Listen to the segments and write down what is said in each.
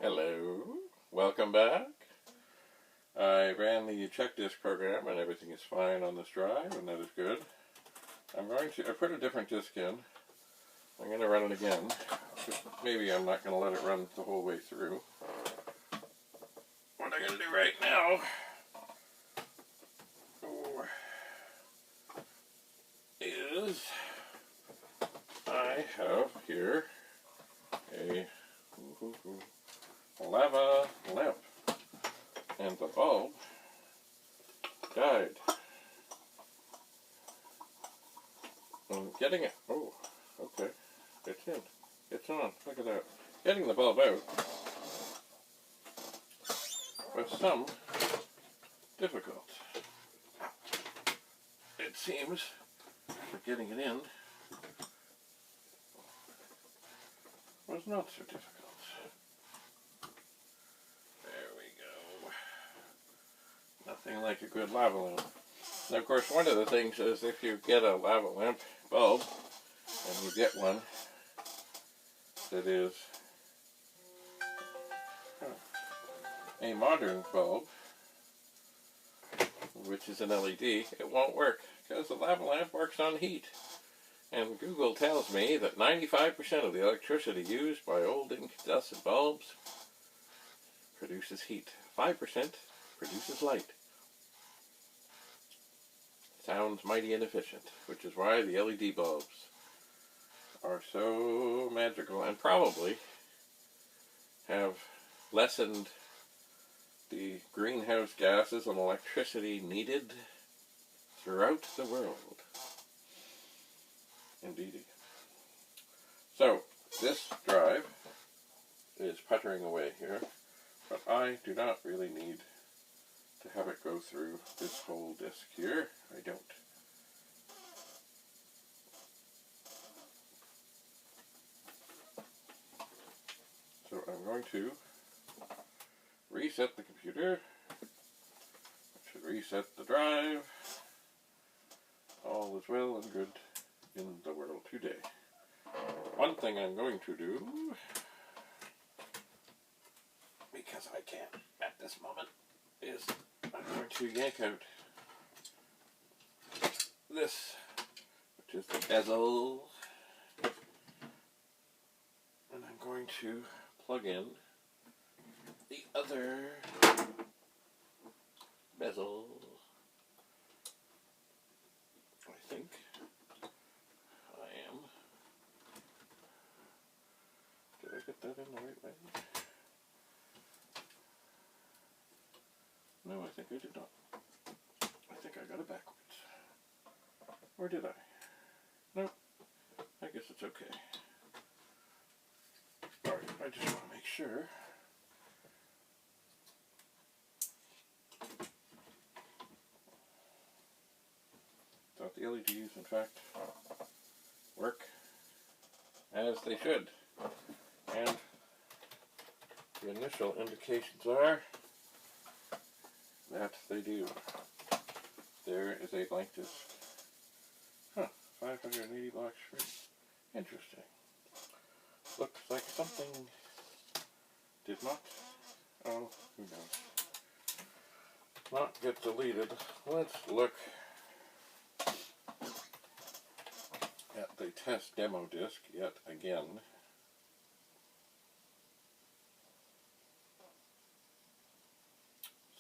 Hello, welcome back. I ran the check disc program and everything is fine on this drive, and that is good. I put a different disc in. I'm going to run it again. Maybe I'm not going to let it run the whole way through. What I'm going to do right now is I have here a lava lamp, and the bulb died. I'm getting it. Oh, okay. It's in. It's on. Look at that. Getting the bulb out was some difficult. It seems that getting it in was not so difficult. There we go. Nothing like a good lava lamp. Now, of course, one of the things is if you get a lava lamp bulb, and you get one that is a modern bulb, which is an LED, it won't work because the lava lamp works on heat. And Google tells me that 95% of the electricity used by old incandescent bulbs produces heat. 5% produces light. Sounds mighty inefficient, which is why the LED bulbs are so magical and probably have lessened the greenhouse gases and electricity needed throughout the world. Indeedy. So, this drive is puttering away here, but I do not really need to have it go through this whole disc here. I don't. So I'm going to reset the computer. I should reset the drive. All is well and good in the world today. One thing I'm going to do, because I can't at this moment, is I'm going to yank out this, which is the bezel, and I'm going to plug in the other bezel. I think I am. Did I get that in the right way? No, I think I did not. I think I got it backwards. Or did I? Nope. I guess it's okay. Alright, I just want to make sure. That the LEDs, in fact, work as they should. And the initial indications are that they do. There is a blank disc. 580 blocks free. Interesting. Looks like something did not, oh, who knows, not get deleted. Let's look at the test demo disc yet again.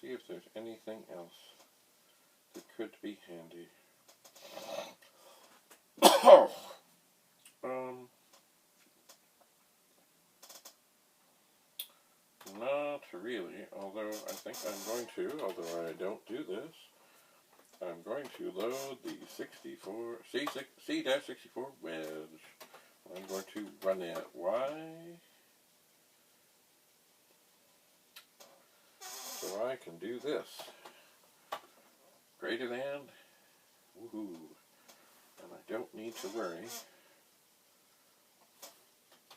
See if there's anything else that could be handy. Not really, although I think I'm going to, although I don't do this, I'm going to load the C-64 wedge. I'm going to run it. Why? So I can do this. Greater than, woohoo. And I don't need to worry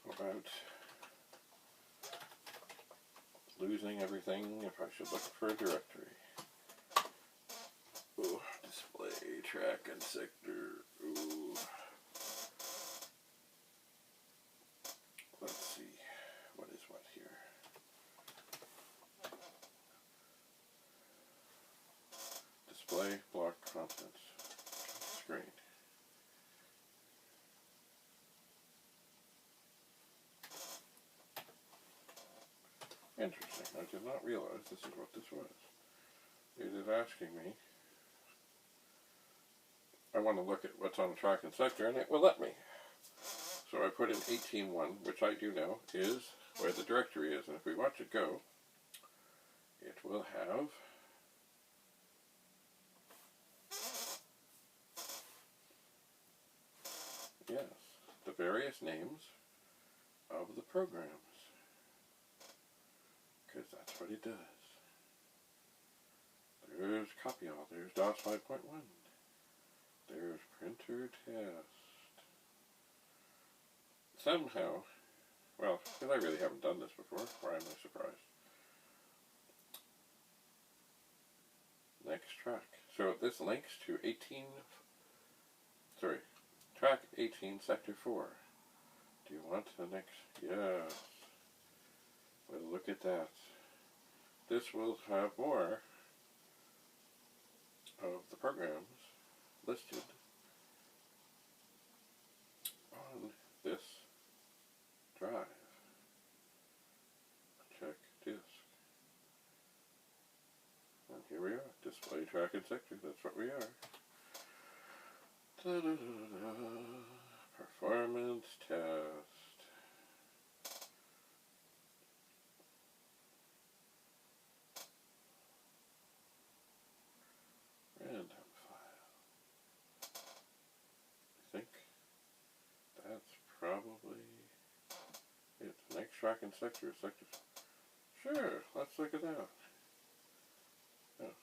about losing everything if I should look for a directory. Ooh, display, track, and sector. Ooh. Let's see, what is what here? Interesting. I did not realize this is what this was. It is asking me. I want to look at what's on the track and sector, and it will let me. So I put in 18.1, which I do know is where the directory is. And if we watch it go, it will have yes, the various names of the programs. Because that's what it does. There's copy all, there's DOS 5.1. There's printer test. Somehow, well, because I really haven't done this before, why am I surprised? Next track. So this links to track 18, sector 4. Do you want the next? Yes. Well, look at that. This will have more of the programs listed on this drive. Check disk. And here we are. Display, track, and sector. That's what we are. Da-da-da-da-da. Performance test. Random file. I think that's probably it. Next track and sector. Sure, let's look at that. Oh,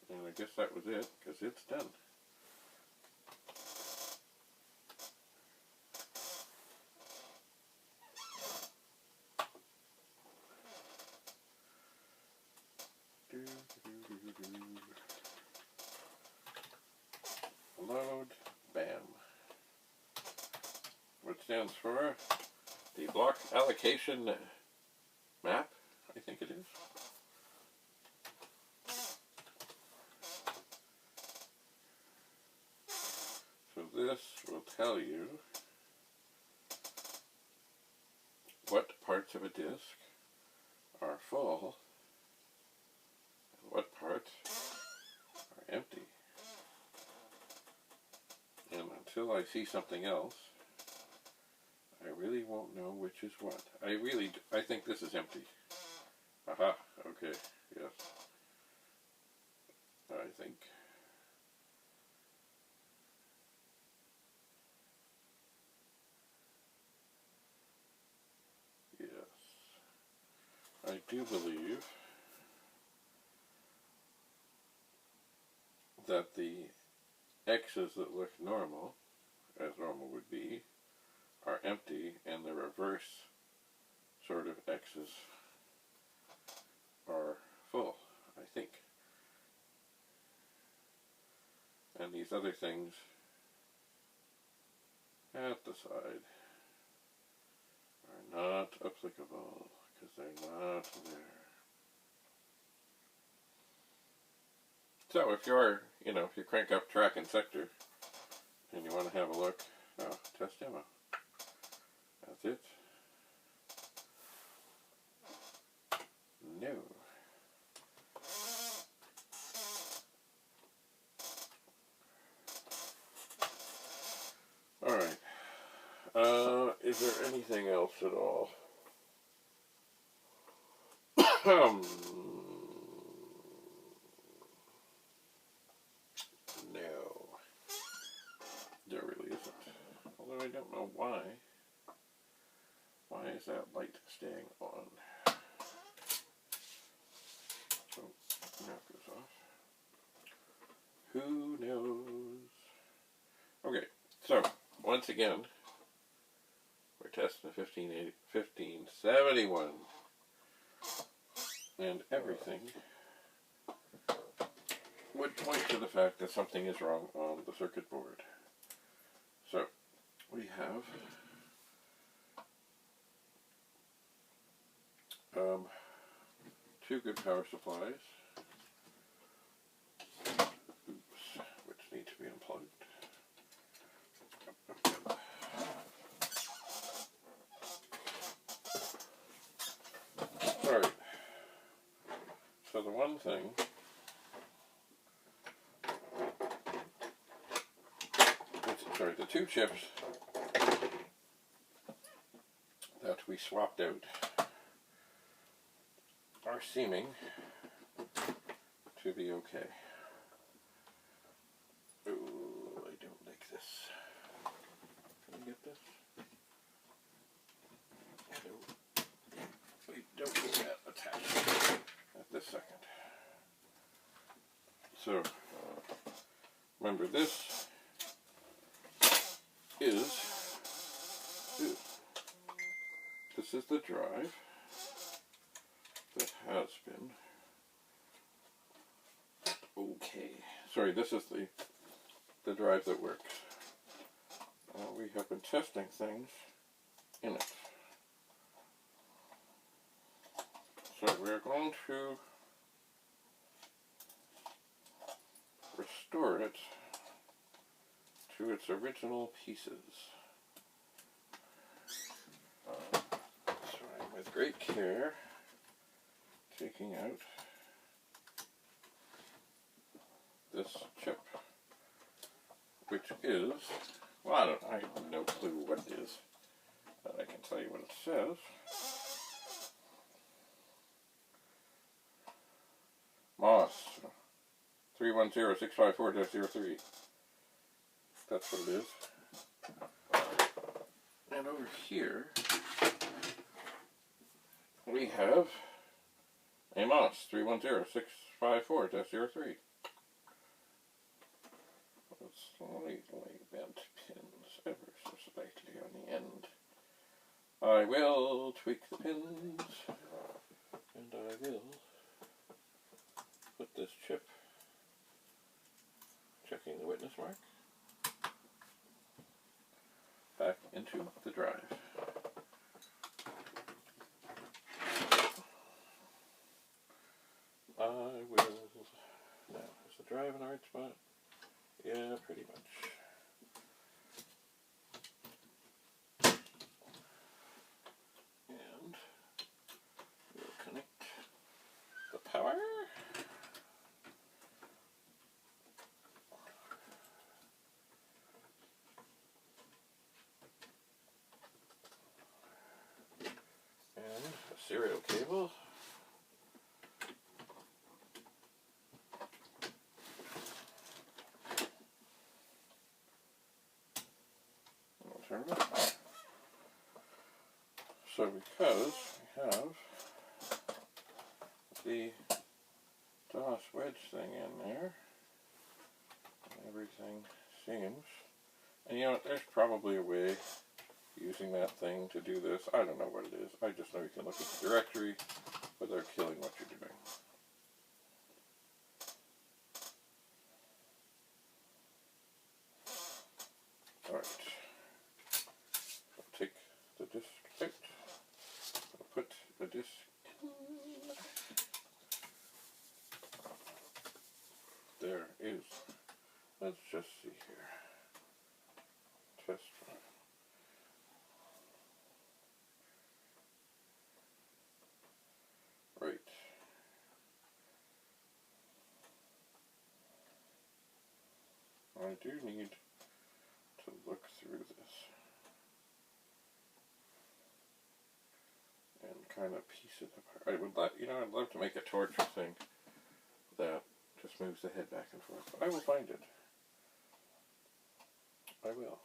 and I guess that was it, because it's done. Load, bam. What stands for the block allocation map, I think it is. So this will tell you what parts of a disk are full and what parts are empty. And until I see something else, I really won't know which is what. I think this is empty. Aha, okay, yes. I think. Yes. I do believe that the X's that look normal, as normal would be, are empty, and the reverse sort of X's are full, I think. And these other things at the side are not applicable, because they're not there. So if you're, if you crank up track and sector, and you want to have a look, test demo. That's it. No. Alright. Is there anything else at all? No. There really isn't. Although I don't know why. Why is that light staying on? So, that goes off. Who knows? Okay, so, once again, we're testing the 1571. And everything would point to the fact that something is wrong on the circuit board. So, we have two good power supplies, which need to be unplugged. Alright, one thing, the two chips that we swapped out are seeming to be okay. Oh, I don't like this. Can you get this? No. We don't get that attached at this second. So, remember this is the drive that has been okay. Sorry, this is the drive that works. We have been testing things in it. So we're going to restore it to its original pieces. So I'm with great care taking out this chip, which is, well, I have no clue what it is, but I can tell you what it says. Moss 310654-03. That's what it is. And over here we have a Moss 310654-03. Slightly bent pins, ever so slightly on the end. I will tweak the pins, and I will put this chip, checking the witness mark, back into the drive. I will, now, is the drive in the right spot? Yeah, pretty much. And we'll connect the power. And a serial cable. Turn it up. So because we have the DOS wedge thing in there, everything seems, and you know, there's probably a way using that thing to do this. I don't know what it is. I just know you can look at the directory without killing what you're doing. Alright. Take the disc out. I'll put the disc in. There is. Let's just see here. Test run. Right. I do need to look through this and kind of piece it apart. I would like, you know, I'd love to make a torture thing that just moves the head back and forth. But I will find it. I will.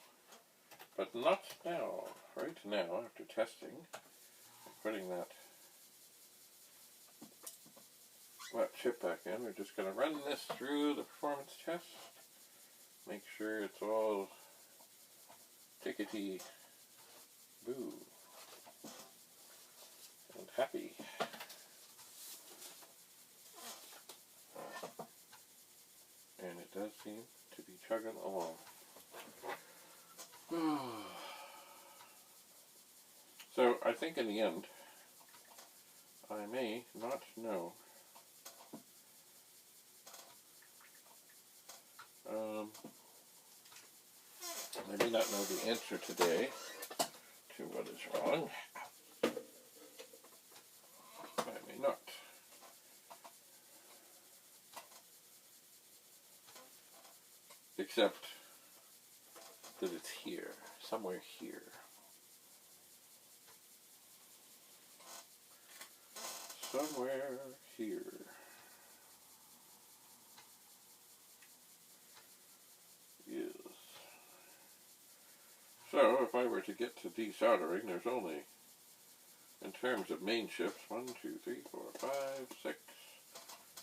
But not now. Right now, after testing, putting that chip back in, we're just going to run this through the performance test. Make sure it's all tickety boo and happy. And it does seem to be chugging along. So I think in the end, I may not know. I may not know the answer today to what is wrong. I may not. except that it's here, somewhere here. Somewhere here. Yes. So, if I were to get to desoldering, there's only, in terms of main ships, 1, 2, 3, 4, 5, 6.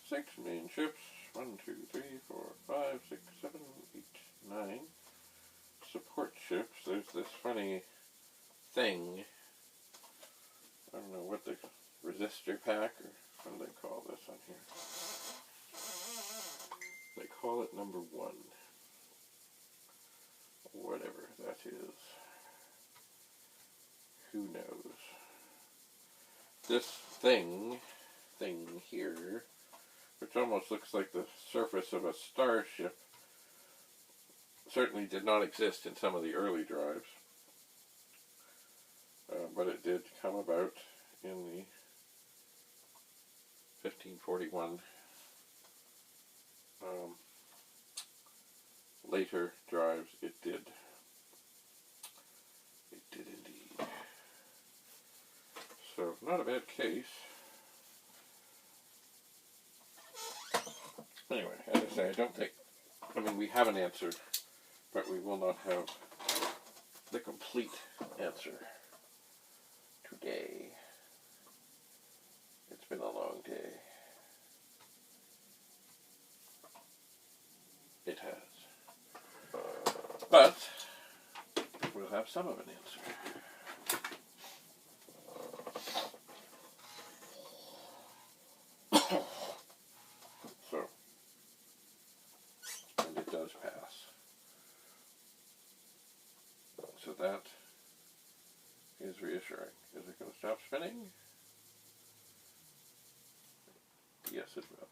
6 main ships. 1, 2, 3, 4, 5, 6, 7, 8, 9. Support ships. There's this funny thing. I don't know what the resistor pack, or what do they call this on here? They call it number 1. Whatever that is. Who knows? This thing here, which almost looks like the surface of a starship, certainly did not exist in some of the early drives. But it did come about in the 1541 later drives. It did. It did indeed. So, not a bad case. Anyway, as I say, I don't think, I mean, we have an answer, but we will not have the complete answer today. It's been a long day. It has. But we'll have some of an answer. So, and it does pass. So that is reassuring. Is it going to stop spinning? Yes, it will.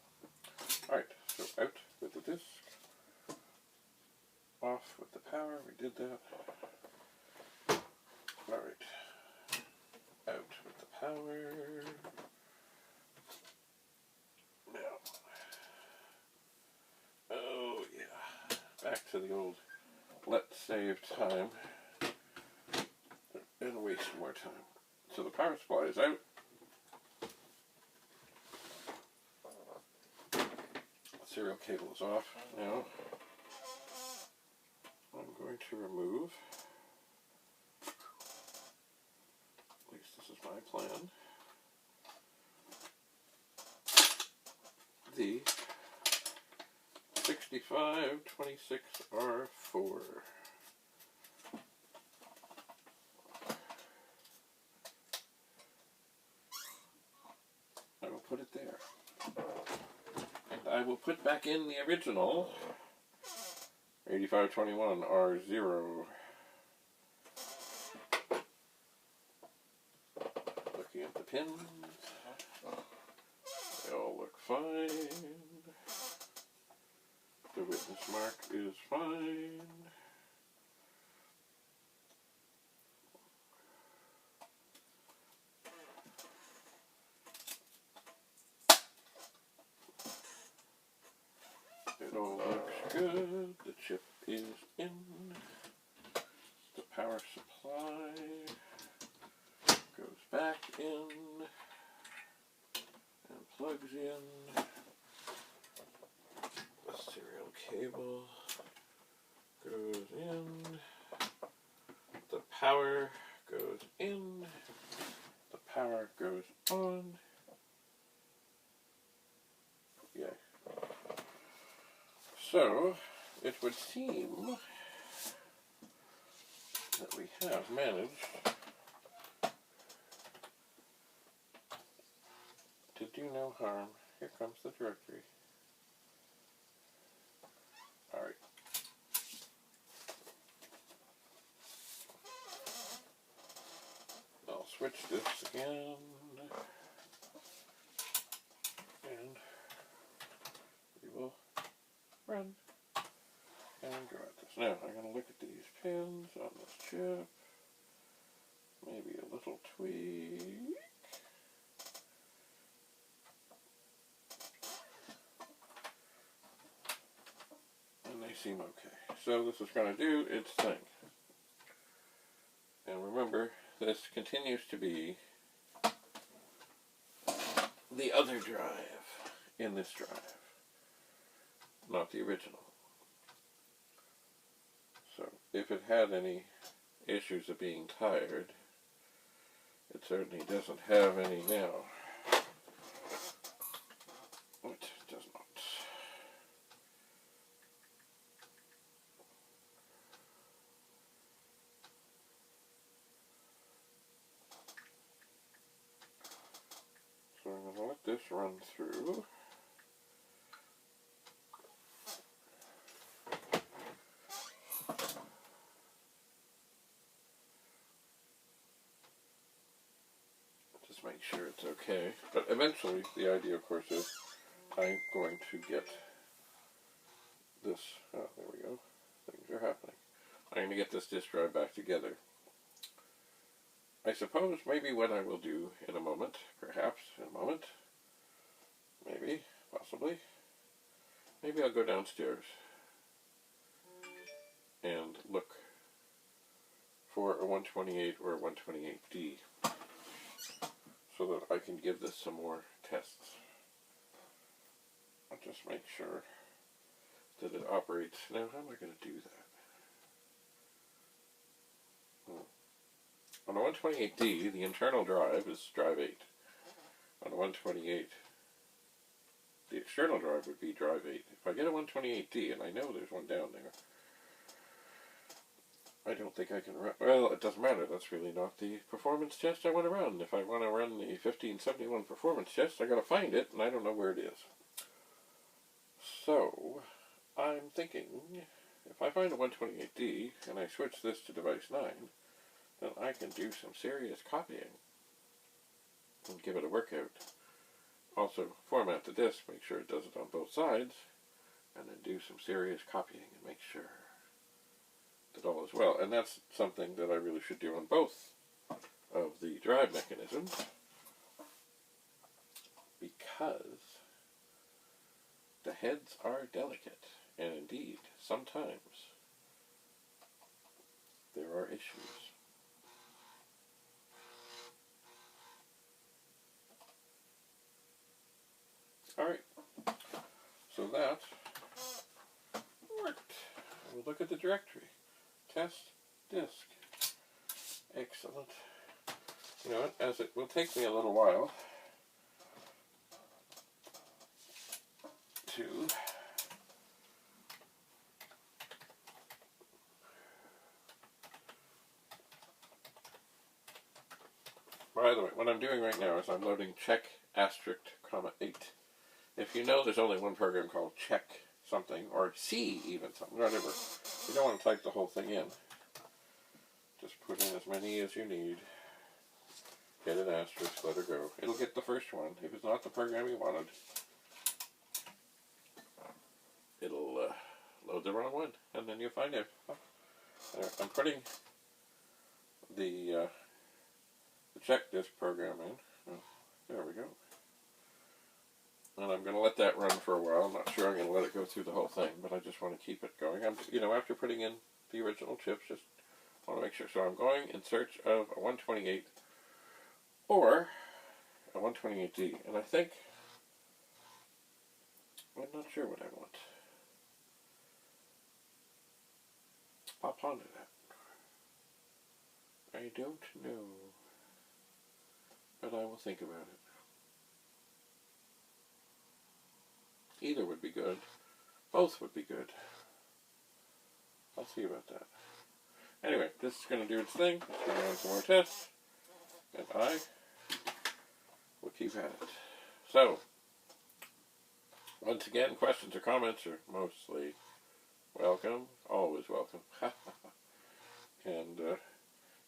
Alright, so out with the disc. Off with the power. We did that. Alright. Out with the power. Now. Oh, yeah. Back to the old let's save time and waste more time. So the power supply is out. Serial cable is off. Now I'm going to remove, at least this is my plan, the 6526R4. I will put it there. And I will put back in the original 8521R0. Looking at the pins, they all look fine. The witness mark is fine. It all looks good. The chip is in. The power supply goes back in and plugs in. The serial cable goes in. The power goes in. The power goes on. Yay. So, it would seem that we have managed to do no harm. Here comes the directory. Alright. I'll switch this again. And we will run and go at this. Now, I'm going to look at these pins on this chip. Maybe a little tweak. And they seem okay. so this is going to do its thing. And remember, this continues to be the other drive in this drive, not the original. So if it had any issues of being tired, it certainly doesn't have any now. It does not. So I'm going to let this run through. Just make sure it's okay. But eventually, the idea, of course, is I'm going to get this. Oh, there we go. Things are happening. I'm going to get this disk drive back together. I suppose maybe what I will do in a moment, perhaps in a moment, maybe, possibly, maybe I'll go downstairs and look for a 128 or a 128D so that I can give this some more tests. I'll just make sure that it operates. Now, how am I going to do that? On a 128D, the internal drive is drive 8. On a 128, the external drive would be drive 8. If I get a 128D, and I know there's one down there, I don't think I can run. Well, it doesn't matter. That's really not the performance test I want to run. If I want to run the 1571 performance test, I got to find it, and I don't know where it is. So, I'm thinking, if I find a 128D, and I switch this to device 9, then I can do some serious copying and give it a workout. Also, format the disk, make sure it does it on both sides, and then do some serious copying and make sure that all is well. And that's something that I really should do on both of the drive mechanisms, because the heads are delicate, and indeed, sometimes there are issues. Alright, so that worked. We'll look at the directory. Test disk. Excellent. You know what, as it will take me a little while to by the way, what I'm doing right now is I'm loading check asterisk, comma 8. If you know there's only one program called check something, or C even something, whatever, you don't want to type the whole thing in. Just put in as many as you need. Get an asterisk, let her go. It'll get the first one. If it's not the program you wanted, it'll load the wrong one, and then you'll find it. I'm putting the check disk program in. Oh, there we go. And I'm going to let that run for a while. I'm not sure I'm going to let it go through the whole thing, but I just want to keep it going. After putting in the original chips, just want to make sure. So I'm going in search of a 128 or a 128D. And I think, I'm not sure what I want. I'll ponder that. I don't know. But I will think about it. Either would be good. Both would be good. I'll see about that. Anyway, this is going to do its thing. It's going to run some more tests. And I will keep at it. So, once again, questions or comments are mostly welcome. Always welcome. And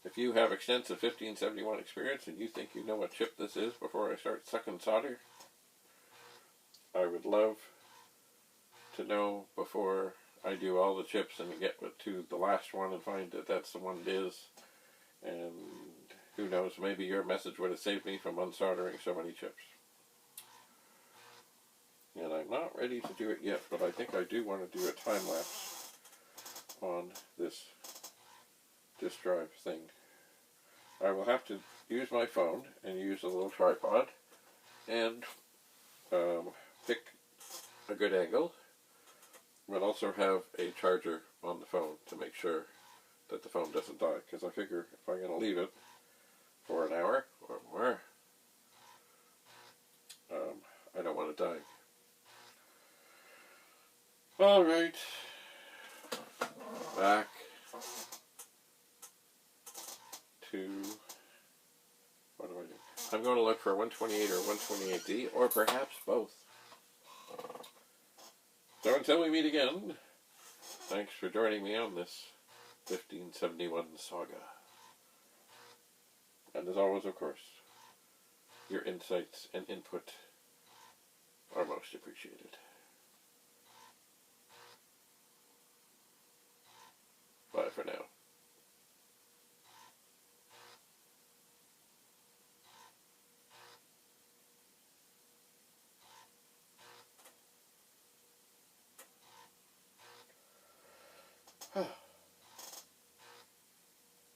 if you have extensive 1571 experience and you think you know what chip this is before I start sucking solder, I would love to know before I do all the chips and get to the last one and find that that's the one it is. And who knows, maybe your message would have saved me from unsoldering so many chips. And I'm not ready to do it yet, but I think I do want to do a time lapse on this disk drive thing. I will have to use my phone and use a little tripod and pick a good angle, but also have a charger on the phone to make sure that the phone doesn't die, because I figure if I'm going to leave it for an hour or more, I don't want it dying. Alright, back to, what do I do? I'm going to look for 128 or 128D, or perhaps both. So until we meet again, thanks for joining me on this 1571 Saga. And as always, of course, your insights and input are most appreciated.